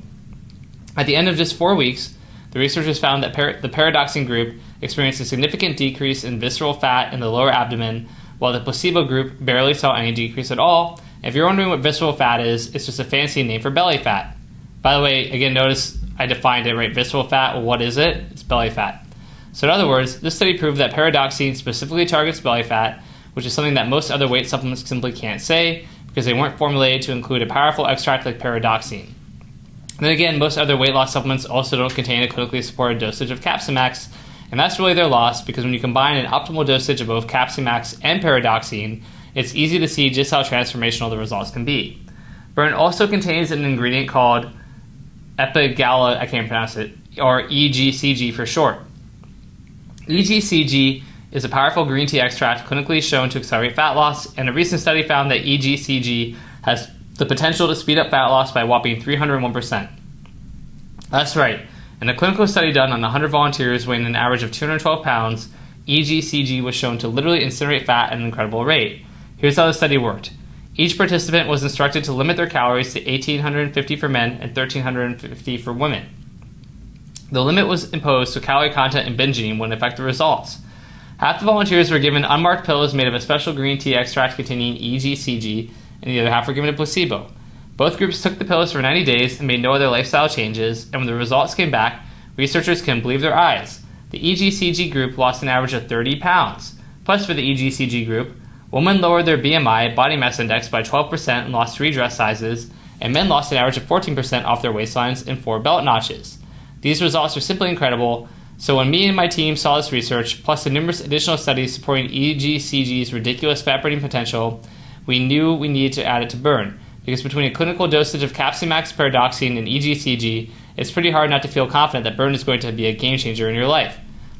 At the end of just 4 weeks, the researchers found that the pyridoxine group experienced a significant decrease in visceral fat in the lower abdomen, while the placebo group barely saw any decrease at all. And if you're wondering what visceral fat is, it's just a fancy name for belly fat. By the way, again, notice I defined it, right? Visceral fat, well, what is it? It's belly fat. So in other words, this study proved that pyridoxine specifically targets belly fat, which is something that most other weight supplements simply can't say because they weren't formulated to include a powerful extract like pyridoxine. And then again, most other weight loss supplements also don't contain a clinically supported dosage of Capsimax, and that's really their loss because when you combine an optimal dosage of both Capsimax and pyridoxine, it's easy to see just how transformational the results can be. Burn also contains an ingredient called epigalla, I can't pronounce it, or EGCG for short. EGCG is a powerful green tea extract clinically shown to accelerate fat loss, and a recent study found that EGCG has the potential to speed up fat loss by a whopping 301%. That's right. In a clinical study done on 100 volunteers weighing an average of 212 pounds, EGCG was shown to literally incinerate fat at an incredible rate. Here's how the study worked. Each participant was instructed to limit their calories to 1,850 for men and 1,350 for women. The limit was imposed so calorie content and binge eating wouldn't affect the results. Half the volunteers were given unmarked pills made of a special green tea extract containing EGCG, and the other half were given a placebo. Both groups took the pills for 90 days and made no other lifestyle changes, and when the results came back, researchers couldn't believe their eyes. The EGCG group lost an average of 30 pounds. Plus, for the EGCG group, women lowered their BMI, body mass index, by 12% and lost 3 dress sizes, and men lost an average of 14% off their waistlines and 4 belt notches. These results are simply incredible, so when me and my team saw this research, plus the numerous additional studies supporting EGCG's ridiculous fat-burning potential, we knew we needed to add it to Burn, because between a clinical dosage of Capsimax, pyridoxine, and EGCG, it's pretty hard not to feel confident that Burn is going to be a game-changer in your life.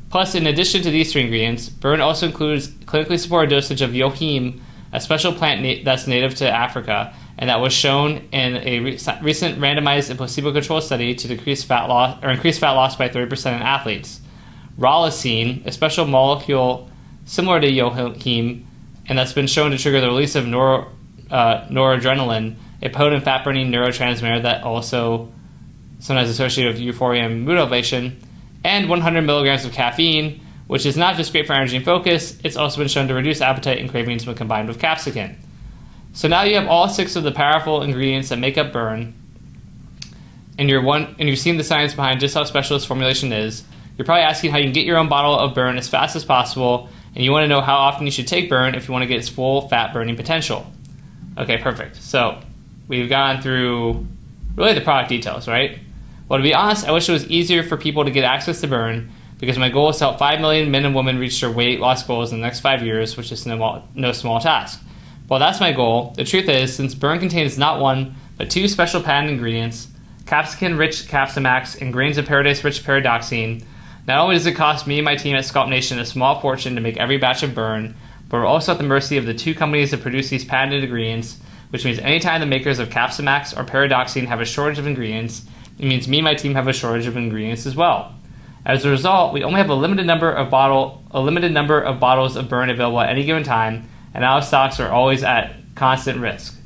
Plus, in addition to these 3 ingredients, Burn also includes clinically supported dosage of yohim, a special plant that's native to Africa, and that was shown in a recent randomized and placebo-controlled study to increase fat loss by 30% in athletes. Rhalosine, a special molecule similar to yohim, and that's been shown to trigger the release of noradrenaline, a potent fat-burning neurotransmitter that also sometimes associated with euphoria and mood elevation, and 100 milligrams of caffeine, which is not just great for energy and focus, it's also been shown to reduce appetite and cravings when combined with capsicum. So now you have all 6 of the powerful ingredients that make up Burn, and you've seen the science behind just how special this formulation is. You're probably asking how you can get your own bottle of Burn as fast as possible, and you want to know how often you should take Burn if you want to get its full fat-burning potential. Okay, perfect. So we've gone through really the product details, right? Well, to be honest, I wish it was easier for people to get access to Burn, because my goal is to help 5 million men and women reach their weight loss goals in the next 5 years, which is no small task. Well, that's my goal. The truth is, since Burn contains not one, but 2 special patent ingredients, capsicum-rich Capsimax and grains of paradise-rich pyridoxine, not only does it cost me and my team at Sculpt Nation a small fortune to make every batch of Burn, but we're also at the mercy of the 2 companies that produce these patented ingredients, which means anytime the makers of Capsimax or pyridoxine have a shortage of ingredients, it means me and my team have a shortage of ingredients as well. As a result, we only have a limited number of bottles of Burn available at any given time, and out of stocks are always at constant risk.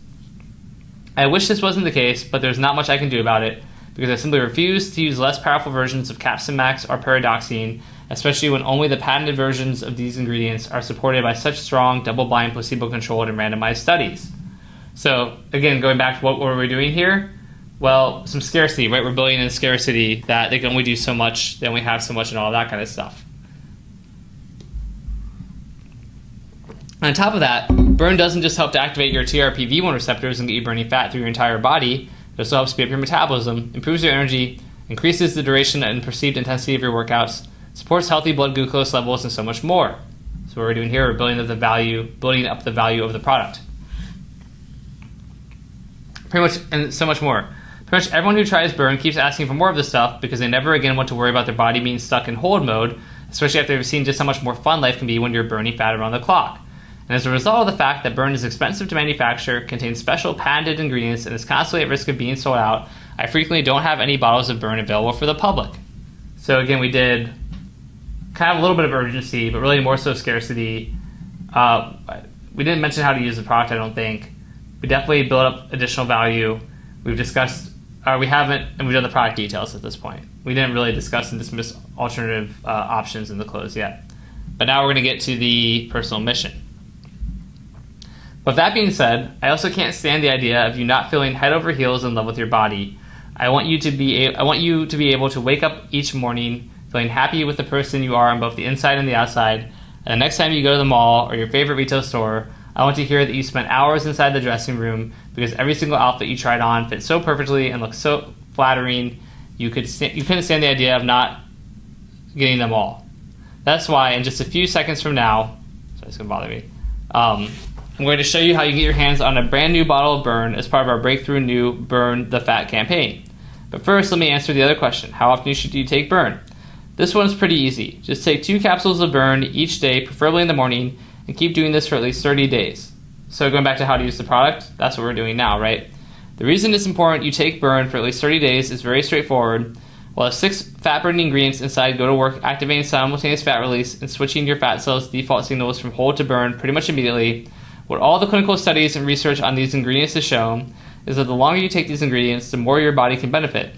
I wish this wasn't the case, but there's not much I can do about it, because I simply refuse to use less powerful versions of Capsimax or pyridoxine, especially when only the patented versions of these ingredients are supported by such strong, double-blind, placebo-controlled, and randomized studies. So, again, going back to what were we doing here? Well, some scarcity, right? We're building in scarcity that they can only do so much, they only have so much, and all that kind of stuff. On top of that, Burn doesn't just help to activate your TRPV1 receptors and get you burning fat through your entire body, it also helps speed up your metabolism, improves your energy, increases the duration and perceived intensity of your workouts, supports healthy blood glucose levels, and so much more. So what we're doing here, we're building up the value of the product. Pretty much, and so much more. Pretty much everyone who tries Burn keeps asking for more of this stuff because they never again want to worry about their body being stuck in hold mode, especially after they've seen just how much more fun life can be when you're burning fat around the clock. And as a result of the fact that Burn is expensive to manufacture, contains special patented ingredients, and is constantly at risk of being sold out, I frequently don't have any bottles of Burn available for the public. So again, we did kind of a little bit of urgency, but really more so scarcity. We didn't mention how to use the product, I don't think. We definitely build up additional value. We've discussed, we haven't, and we've done the product details at this point. We didn't really discuss and dismiss alternative options in the close yet. But now we're going to get to the personal mission. With that being said, I also can't stand the idea of you not feeling head over heels in love with your body. I want you to be able to wake up each morning feeling happy with the person you are on both the inside and the outside. And the next time you go to the mall or your favorite retail store, I want to hear that you spent hours inside the dressing room because every single outfit you tried on fit so perfectly and looked so flattering, you couldn't stand the idea of not getting them all. That's why in just a few seconds from now, sorry, it's going to bother me, I'm going to show you how you get your hands on a brand new bottle of Burn as part of our breakthrough new Burn the Fat campaign. But first, let me answer the other question. How often should you take Burn? This one's pretty easy. Just take 2 capsules of Burn each day, preferably in the morning, and keep doing this for at least 30 days. So going back to how to use the product, that's what we're doing now, right? The reason it's important you take Burn for at least 30 days is very straightforward. While the 6 fat-burning ingredients inside go to work activating simultaneous fat release and switching your fat cells' default signals from hold to burn pretty much immediately, what all the clinical studies and research on these ingredients has shown is that the longer you take these ingredients, the more your body can benefit.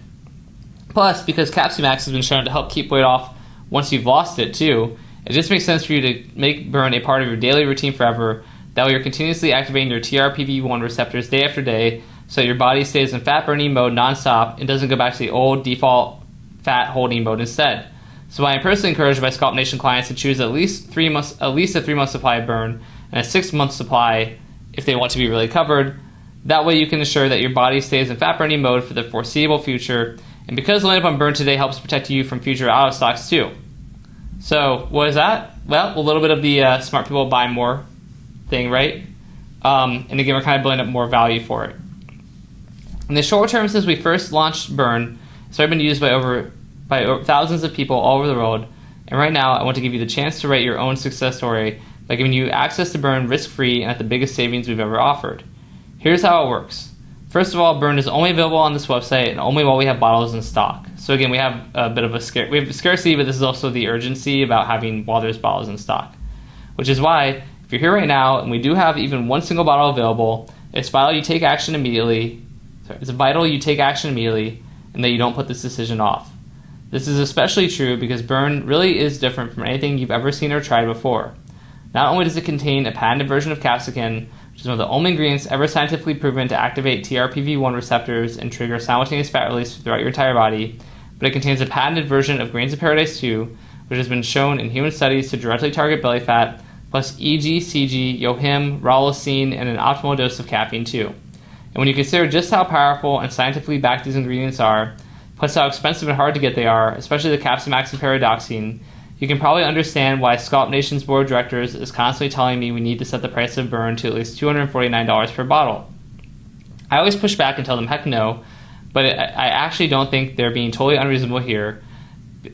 Plus, because Capsimax has been shown to help keep weight off once you've lost it too, it just makes sense for you to make Burn a part of your daily routine forever. That way you're continuously activating your TRPV1 receptors day after day so that your body stays in fat burning mode nonstop and doesn't go back to the old default fat holding mode instead. So I am personally encouraged by Sculpt Nation clients to choose at least a 3-month supply of Burn and a 6-month supply if they want to be really covered. That way you can ensure that your body stays in fat burning mode for the foreseeable future. And because loading up on Burn today helps protect you from future out of stocks too. So what is that? Well, a little bit of the smart people buy more thing, right? And again, we're kind of building up more value for it. In the short term, since we first launched Burn, it's already been used by thousands of people all over the world. And right now, I want to give you the chance to write your own success story by giving you access to Burn risk-free and at the biggest savings we've ever offered. Here's how it works. First of all, Burn is only available on this website and only while we have bottles in stock. So again, we have a bit of a scarcity, but this is also the urgency about having while there's bottles in stock. Which is why, if you're here right now and we do have even one single bottle available, it's vital you take action immediately. It's vital you take action immediately and that you don't put this decision off. This is especially true because Burn really is different from anything you've ever seen or tried before. Not only does it contain a patented version of capsicum, which is one of the only ingredients ever scientifically proven to activate TRPV1 receptors and trigger simultaneous fat release throughout your entire body, but it contains a patented version of grains of paradise 2, which has been shown in human studies to directly target belly fat, plus EG, CG, yohim, raulosin, and an optimal dose of caffeine too. And And when you consider just how powerful and scientifically backed these ingredients are, plus how expensive and hard to get they are, especially the Capsimax and Pyridoxine, you can probably understand why Scalp Nation's board of directors is constantly telling me we need to set the price of Burn to at least $249 per bottle. I always push back and tell them heck no, but I actually don't think they're being totally unreasonable here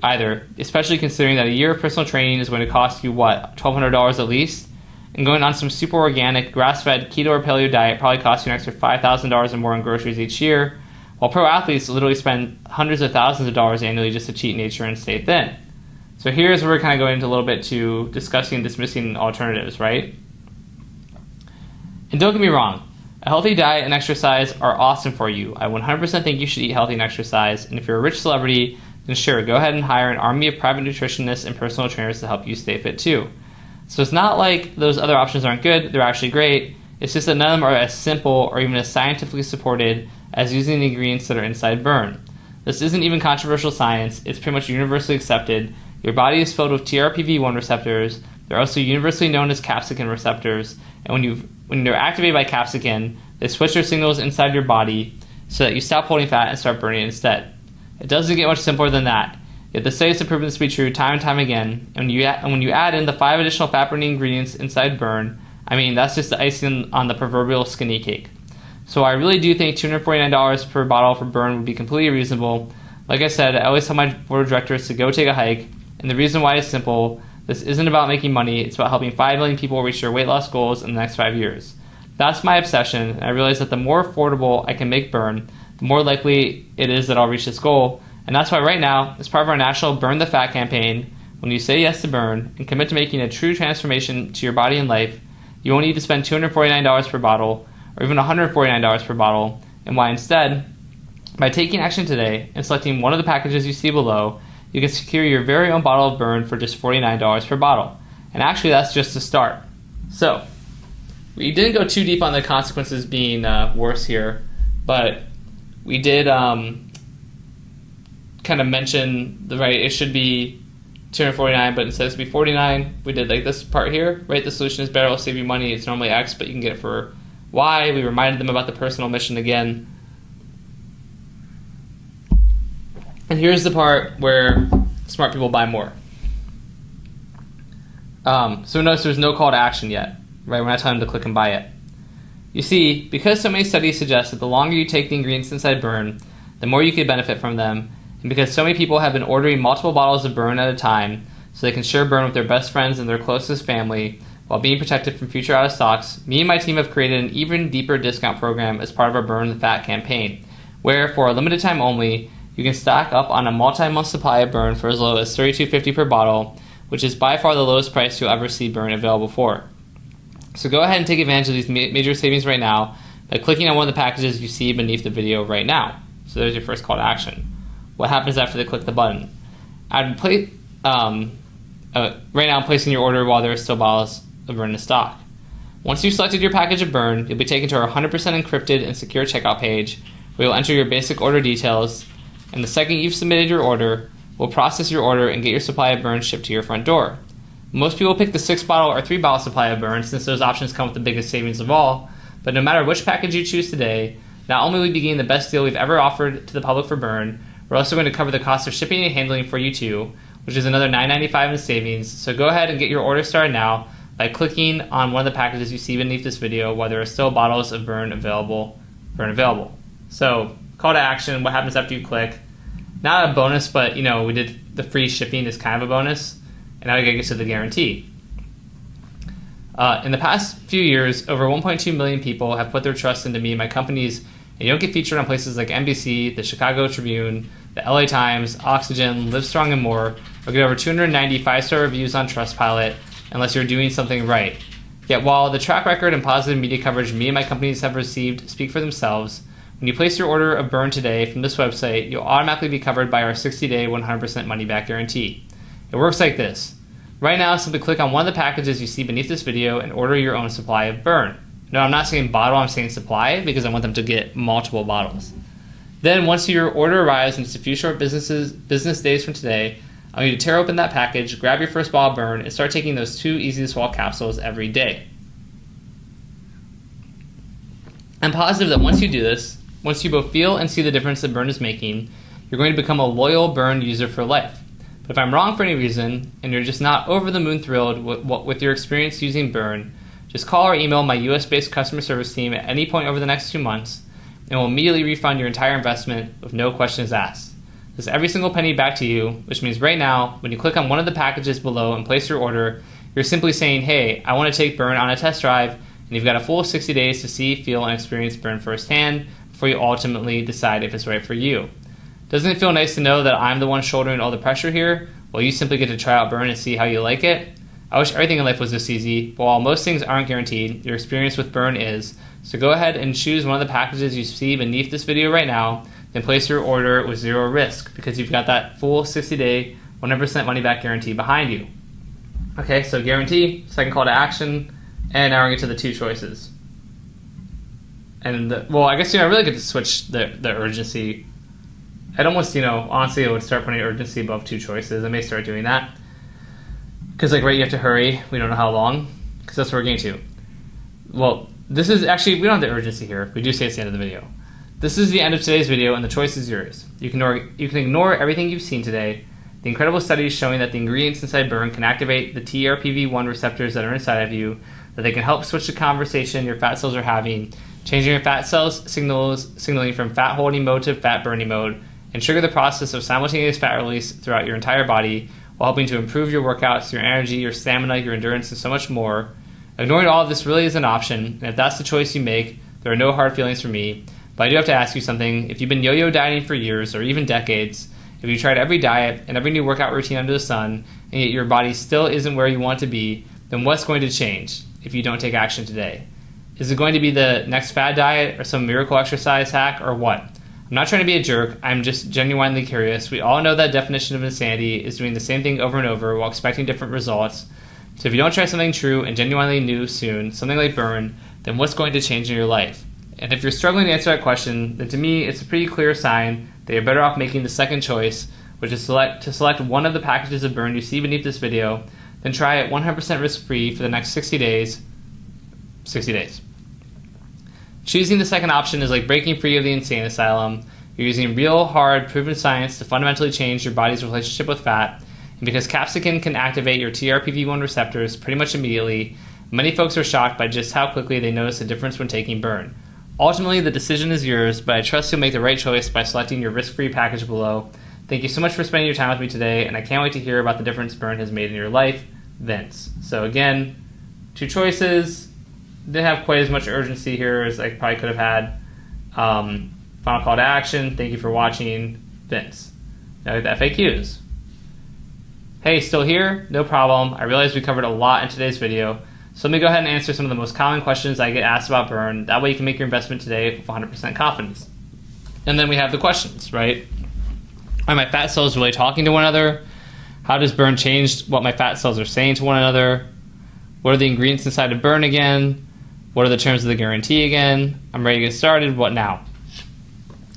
either, especially considering that a year of personal training is going to cost you, what, $1,200 at least? And going on some super organic, grass-fed, keto or paleo diet probably costs you an extra $5,000 or more in groceries each year, while pro athletes literally spend hundreds of thousands of dollars annually just to cheat nature and stay thin. So here's where we're kind of going into a little bit to discussing and dismissing alternatives, right? And don't get me wrong, a healthy diet and exercise are awesome for you. I 100% think you should eat healthy and exercise, and if you're a rich celebrity, then sure, go ahead and hire an army of private nutritionists and personal trainers to help you stay fit too. So it's not like those other options aren't good, they're actually great. It's just that none of them are as simple or even as scientifically supported as using the ingredients that are inside Burn. This isn't even controversial science, it's pretty much universally accepted. Your body is filled with TRPV1 receptors. They're also universally known as capsicum receptors, and when they're activated by capsicum, they switch their signals inside your body so that you stop holding fat and start burning instead. It doesn't get much simpler than that. Yet the studies have proven this to be true time and time again, and when you add in the 5 additional fat-burning ingredients inside Burn, I mean, that's just the icing on the proverbial skinny cake. So I really do think $249 per bottle for Burn would be completely reasonable. Like I said, I always tell my board of directors to go take a hike, and the reason why is simple. This isn't about making money, it's about helping 5 million people reach their weight loss goals in the next 5 years. That's my obsession, and I realize that the more affordable I can make Burn, the more likely it is that I'll reach this goal. And that's why right now, as part of our national Burn the Fat campaign, when you say yes to Burn and commit to making a true transformation to your body and life, you won't need to spend $249 per bottle or even $149 per bottle, and why instead, by taking action today and selecting one of the packages you see below, you can secure your very own bottle of Burn for just $49 per bottle. And actually, that's just the start. So, we didn't go too deep on the consequences being worse here, but we did kind of mention it should be $249, but instead it's be $49. We did like this part here, right? The solution is better, it'll save you money. It's normally X, but you can get it for Y. We reminded them about the personal mission again. And here's the part where smart people buy more. So notice there's no call to action yet, right? We're not telling them to click and buy it. You see, because so many studies suggest that the longer you take the ingredients inside Burn, the more you could benefit from them, and because so many people have been ordering multiple bottles of Burn at a time so they can share Burn with their best friends and their closest family while being protected from future out of stocks, me and my team have created an even deeper discount program as part of our Burn the Fat campaign, where for a limited time only, you can stock up on a multi-month supply of Burn for as low as $32.50 per bottle, which is by far the lowest price you'll ever see Burn available for. So go ahead and take advantage of these major savings right now by clicking on one of the packages you see beneath the video right now. So there's your first call to action. What happens after they click the button? Right now I'm placing your order while there are still bottles of Burn in stock. Once you've selected your package of Burn, you'll be taken to our 100% encrypted and secure checkout page where you'll enter your basic order details, and the second you've submitted your order, we'll process your order and get your supply of Burn shipped to your front door. Most people pick the 6-bottle or 3-bottle supply of Burn since those options come with the biggest savings of all, but no matter which package you choose today, not only will we be getting the best deal we've ever offered to the public for Burn, we're also going to cover the cost of shipping and handling for you too, which is another $9.95 in savings. So go ahead and get your order started now by clicking on one of the packages you see beneath this video while there are still bottles of Burn available. So call to action, what happens after you click? Not a bonus, but we did the free shipping is kind of a bonus, and now we gotta get to the guarantee. In the past few years, over 1.2 million people have put their trust into me and my companies, and you don't get featured on places like NBC, the Chicago Tribune, the LA Times, Oxygen, Livestrong, and more, or get over 290 5-star reviews on Trustpilot unless you're doing something right. Yet while the track record and positive media coverage me and my companies have received speak for themselves, when you place your order of Burn today from this website, you'll automatically be covered by our 60-day 100% money-back guarantee. It works like this. Right now, simply click on one of the packages you see beneath this video and order your own supply of Burn. No, I'm not saying bottle, I'm saying supply because I want them to get multiple bottles. Then once your order arrives in just a few short business days from today, I'll need to tear open that package, grab your first bottle of Burn, and start taking those 2 easy to swallow capsules every day. I'm positive that once you do this, once you both feel and see the difference that Burn is making, you're going to become a loyal Burn user for life. But if I'm wrong for any reason, and you're just not over the moon thrilled with your experience using Burn, just call or email my US-based customer service team at any point over the next 2 months, and we'll immediately refund your entire investment with no questions asked. This is every single penny back to you, which means right now, when you click on one of the packages below and place your order, you're simply saying, hey, I want to take Burn on a test drive, and you've got a full 60 days to see, feel, and experience Burn firsthand before you ultimately decide if it's right for you. Doesn't it feel nice to know that I'm the one shouldering all the pressure here, while you simply get to try out Burn and see how you like it? I wish everything in life was this easy, but while most things aren't guaranteed, your experience with Burn is. So go ahead and choose one of the packages you see beneath this video right now, then place your order with zero risk, because you've got that full 60-day, 100% money-back guarantee behind you. Okay, so guarantee, second call to action, and now we're going to get to the 2 choices. And, I guess, I really get to switch the urgency. I'd almost, honestly, I would start putting urgency above 2 choices. I may start doing that. Because, right, you have to hurry. We don't know how long, because that's what we're getting to. Well, this is actually, we don't have the urgency here. We do say it's the end of the video. This is the end of today's video, and the choice is yours. You can ignore everything you've seen today. The incredible studies showing that the ingredients inside Burn can activate the TRPV1 receptors that are inside of you, that they can help switch the conversation your fat cells are having, changing your fat cells signaling from fat holding mode to fat burning mode, and trigger the process of simultaneous fat release throughout your entire body, while helping to improve your workouts, your energy, your stamina, your endurance, and so much more. Ignoring all of this really is an option, and if that's the choice you make, there are no hard feelings for me. But I do have to ask you something. If you've been yo-yo dieting for years or even decades, if you tried every diet and every new workout routine under the sun, and yet your body still isn't where you want to be, then what's going to change if you don't take action today? Is it going to be the next fad diet or some miracle exercise hack or what? I'm not trying to be a jerk. I'm just genuinely curious. We all know that definition of insanity is doing the same thing over and over while expecting different results. So if you don't try something true and genuinely new soon, something like Burn, then what's going to change in your life? And if you're struggling to answer that question, then to me, it's a pretty clear sign that you're better off making the second choice, which is to select one of the packages of Burn you see beneath this video, then try it 100% risk-free for the next 60 days. 60 days. Choosing the second option is like breaking free of the insane asylum. You're using real, hard, proven science to fundamentally change your body's relationship with fat, and because capsicum can activate your TRPV1 receptors pretty much immediately, many folks are shocked by just how quickly they notice a difference when taking Burn. Ultimately, the decision is yours, but I trust you'll make the right choice by selecting your risk-free package below. Thank you so much for spending your time with me today, and I can't wait to hear about the difference Burn has made in your life. Vince. So again, 2 choices. Didn't have quite as much urgency here as I probably could have had. Final call to action. Thank you for watching. Vince. Now the FAQs. Hey, still here? No problem. I realize we covered a lot in today's video, so let me go ahead and answer some of the most common questions I get asked about Burn. That way you can make your investment today with 100% confidence. And then we have the questions, right? Are my fat cells really talking to one another? How does Burn change what my fat cells are saying to one another? What are the ingredients inside of Burn again? What are the terms of the guarantee again? I'm ready to get started. What now?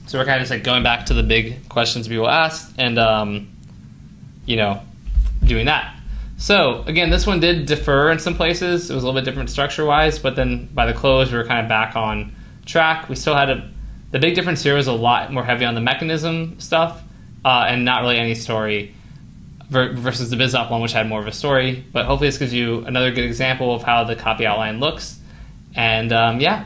So we're kind of just like going back to the big questions people asked and, doing that. So again, this one did differ in some places. It was a little bit different structure-wise, but then by the close, we were kind of back on track. We still had the big difference here was a lot more heavy on the mechanism stuff and not really any story versus the BizOp one, which had more of a story. But hopefully this gives you another good example of how the copy outline looks. And yeah,